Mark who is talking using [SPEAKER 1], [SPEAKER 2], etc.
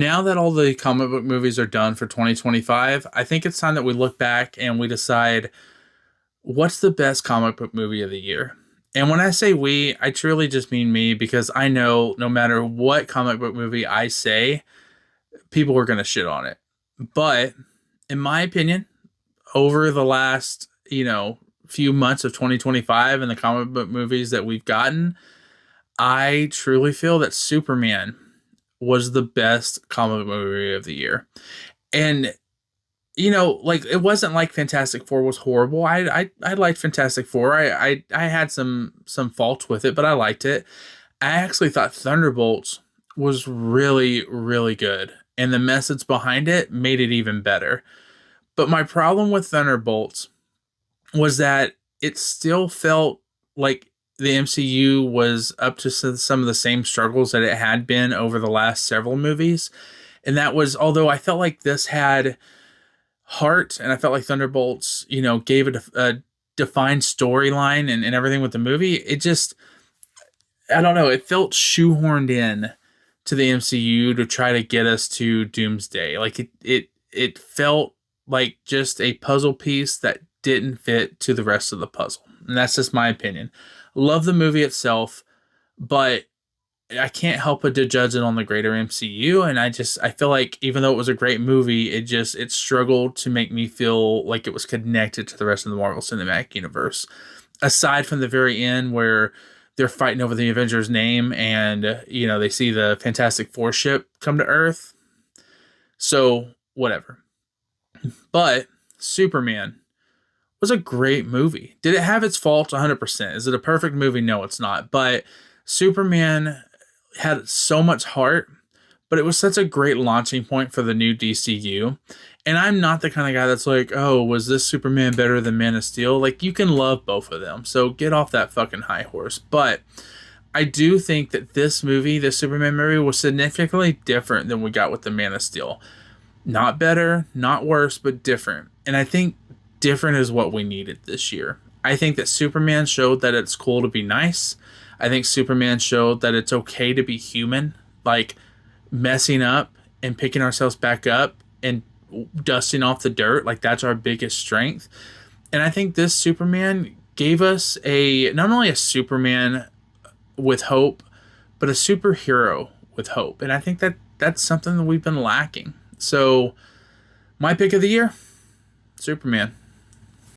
[SPEAKER 1] Now that all the comic book movies are done for 2025, I think it's time that we look back and we decide what's the best comic book movie of the year. And when I say we, I truly just mean me because I know no matter what comic book movie I say, people are going to shit on it. But in my opinion, over the last, few months of 2025 and the comic book movies that we've gotten, I truly feel that Superman was the best comic book movie of the year. And like it wasn't like Fantastic Four was horrible. I liked Fantastic Four. I had some faults with it, but I liked it. I actually thought Thunderbolts was really really good, and the message behind it made it even better. But my problem with Thunderbolts was that it still felt like the MCU was up to some of the same struggles that it had been over the last several movies. And that was, although I felt like this had heart and I felt like Thunderbolts, gave it a defined storyline and everything with the movie, it just, I don't know, it felt shoehorned in to the MCU to try to get us to Doomsday. Like it felt like just a puzzle piece that didn't fit to the rest of the puzzle. And that's just my opinion. Love the movie itself, but I can't help but to judge it on the greater MCU. And I feel like even though it was a great movie, it struggled to make me feel like it was connected to the rest of the Marvel Cinematic Universe. Aside from the very end where they're fighting over the Avengers name and, they see the Fantastic Four ship come to Earth. So, whatever. But Superman was a great movie. Did it have its faults? 100%. Is it a perfect movie? No, it's not. But Superman had so much heart, but it was such a great launching point for the new DCU. And I'm not the kind of guy that's like, oh, was this Superman better than Man of Steel? Like, you can love both of them. So get off that fucking high horse. But I do think that this movie, the Superman movie, was significantly different than we got with the Man of Steel. Not better, not worse, but different. And I think different is what we needed this year. I think that Superman showed that it's cool to be nice. I think Superman showed that it's okay to be human, like messing up and picking ourselves back up and dusting off the dirt. Like that's our biggest strength. And I think this Superman gave us not only a Superman with hope, but a superhero with hope. And I think that that's something that we've been lacking. So my pick of the year, Superman.